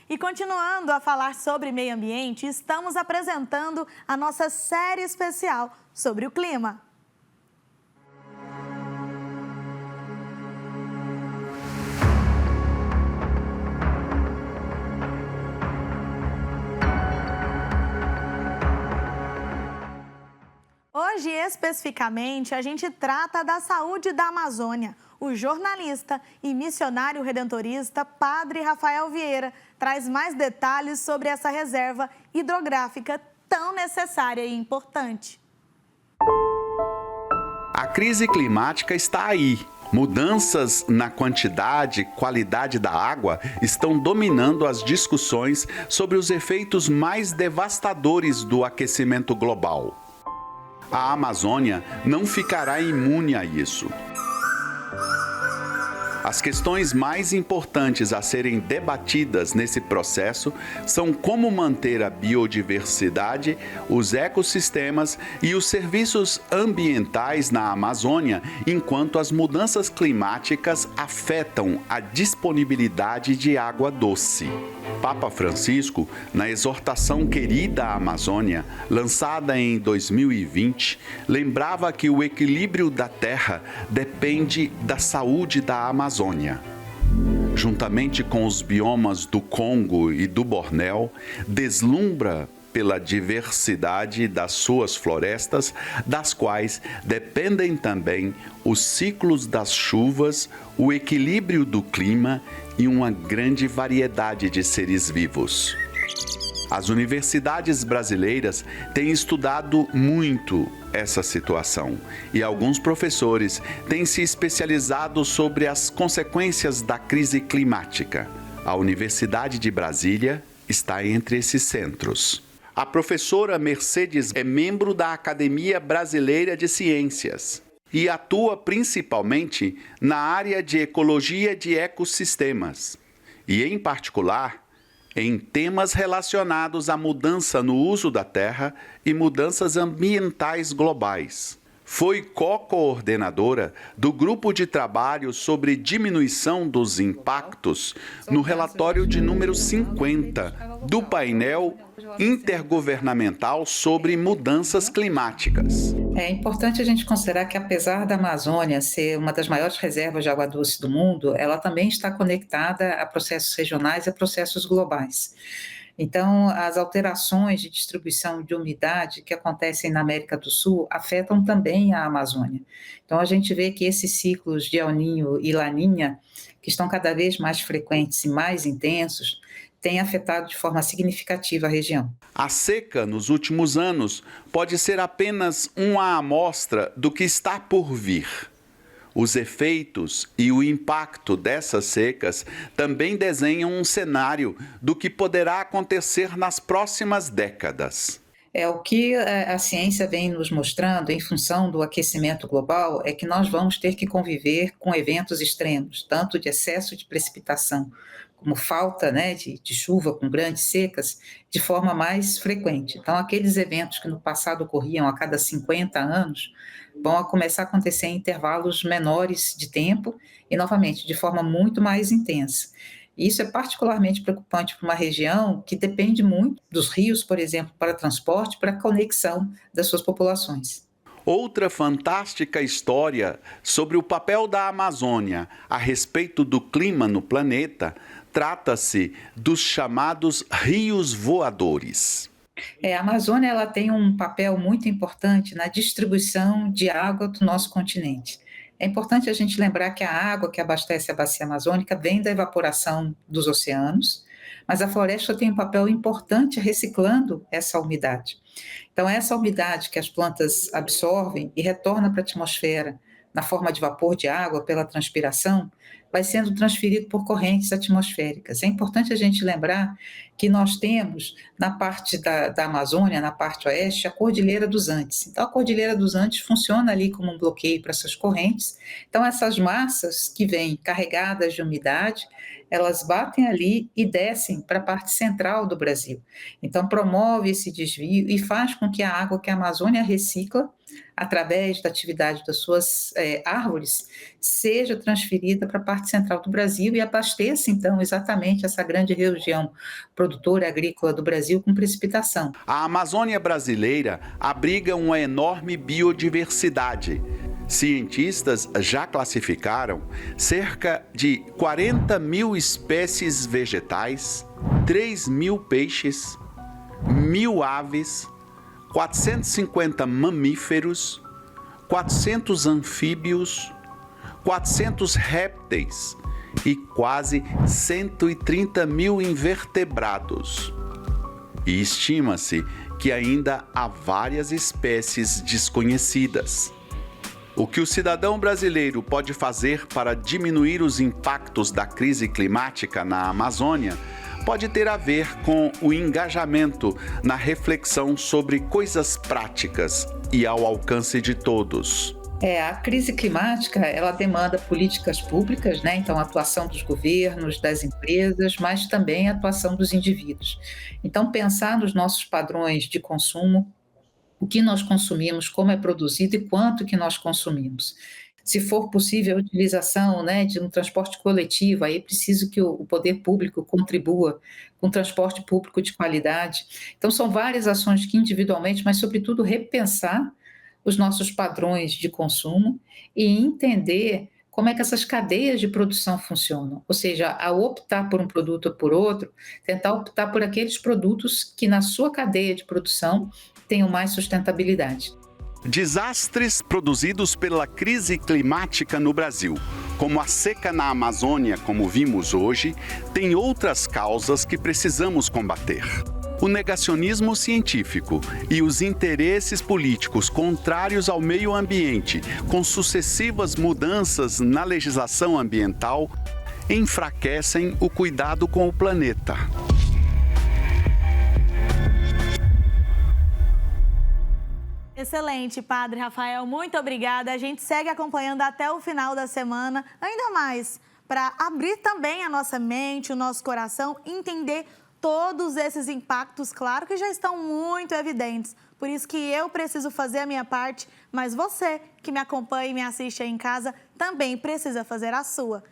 E continuando a falar sobre meio ambiente, estamos apresentando a nossa série especial sobre o clima. Hoje, especificamente, a gente trata da saúde da Amazônia. O jornalista e missionário redentorista Padre Rafael Vieira traz mais detalhes sobre essa reserva hidrográfica tão necessária e importante. A crise climática está aí. Mudanças na quantidade e qualidade da água estão dominando as discussões sobre os efeitos mais devastadores do aquecimento global. A Amazônia não ficará imune a isso. As questões mais importantes a serem debatidas nesse processo são como manter a biodiversidade, os ecossistemas e os serviços ambientais na Amazônia, enquanto as mudanças climáticas afetam a disponibilidade de água doce. Papa Francisco, na exortação Querida Amazônia, lançada em 2020, lembrava que o equilíbrio da Terra depende da saúde da Amazônia. Juntamente com os biomas do Congo e do Bornéu, deslumbra pela diversidade das suas florestas, das quais dependem também os ciclos das chuvas, o equilíbrio do clima e uma grande variedade de seres vivos. As universidades brasileiras têm estudado muito essa situação e alguns professores têm se especializado sobre as consequências da crise climática. A Universidade de Brasília está entre esses centros. A professora Mercedes é membro da Academia Brasileira de Ciências e atua principalmente na área de ecologia de ecossistemas e, em particular, em temas relacionados à mudança no uso da terra e mudanças ambientais globais. Foi co-coordenadora do grupo de trabalho sobre diminuição dos impactos no relatório de número 50 do painel intergovernamental sobre mudanças climáticas. É importante a gente considerar que, apesar da Amazônia ser uma das maiores reservas de água doce do mundo, ela também está conectada a processos regionais e a processos globais. Então, as alterações de distribuição de umidade que acontecem na América do Sul afetam também a Amazônia. Então, a gente vê que esses ciclos de El Niño e Laninha, que estão cada vez mais frequentes e mais intensos, têm afetado de forma significativa a região. A seca nos últimos anos pode ser apenas uma amostra do que está por vir. Os efeitos e o impacto dessas secas também desenham um cenário do que poderá acontecer nas próximas décadas. O que a ciência vem nos mostrando, em função do aquecimento global, é que nós vamos ter que conviver com eventos extremos, tanto de excesso de precipitação, como falta, de chuva com grandes secas, de forma mais frequente. Então, aqueles eventos que no passado ocorriam a cada 50 anos, vão começar a acontecer em intervalos menores de tempo e, novamente, de forma muito mais intensa. Isso é particularmente preocupante para uma região que depende muito dos rios, por exemplo, para transporte, para a conexão das suas populações. Outra fantástica história sobre o papel da Amazônia a respeito do clima no planeta trata-se dos chamados rios voadores. A Amazônia ela tem um papel muito importante na distribuição de água do nosso continente. É importante a gente lembrar que a água que abastece a bacia amazônica vem da evaporação dos oceanos, mas a floresta tem um papel importante reciclando essa umidade. Então, essa umidade que as plantas absorvem e retorna para a atmosfera na forma de vapor de água pela transpiração, vai sendo transferido por correntes atmosféricas. É importante a gente lembrar que nós temos, na parte da Amazônia, na parte oeste, a Cordilheira dos Andes. Então, a Cordilheira dos Andes funciona ali como um bloqueio para essas correntes. Então, essas massas que vêm carregadas de umidade, elas batem ali e descem para a parte central do Brasil. Então, promove esse desvio e faz com que a água que a Amazônia recicla, através da atividade das suas árvores, seja transferida para a parte central do Brasil e abasteça, então, exatamente essa grande região produtora agrícola do Brasil com precipitação. A Amazônia brasileira abriga uma enorme biodiversidade. Cientistas já classificaram cerca de 40 mil espécies vegetais, 3 mil peixes, 1.000 aves, 450 mamíferos, 400 anfíbios, 400 répteis e quase 130 mil invertebrados. E estima-se que ainda há várias espécies desconhecidas. O que o cidadão brasileiro pode fazer para diminuir os impactos da crise climática na Amazônia pode ter a ver com o engajamento na reflexão sobre coisas práticas e ao alcance de todos. A crise climática, ela demanda políticas públicas, né? Então, a atuação dos governos, das empresas, mas também a atuação dos indivíduos. Então, pensar nos nossos padrões de consumo, o que nós consumimos, como é produzido e quanto que nós consumimos. Se for possível a utilização, né, de um transporte coletivo, aí é preciso que o poder público contribua com transporte público de qualidade. Então, são várias ações que individualmente, mas sobretudo repensar os nossos padrões de consumo e entender como é que essas cadeias de produção funcionam. Ou seja, ao optar por um produto ou por outro, tentar optar por aqueles produtos que na sua cadeia de produção tenham mais sustentabilidade. Desastres produzidos pela crise climática no Brasil, como a seca na Amazônia, como vimos hoje, têm outras causas que precisamos combater. O negacionismo científico e os interesses políticos contrários ao meio ambiente, com sucessivas mudanças na legislação ambiental, enfraquecem o cuidado com o planeta. Excelente, Padre Rafael, muito obrigada. A gente segue acompanhando até o final da semana, ainda mais para abrir também a nossa mente, o nosso coração, entender todos esses impactos, claro que já estão muito evidentes. Por isso que eu preciso fazer a minha parte, mas você que me acompanha e me assiste aí em casa também precisa fazer a sua.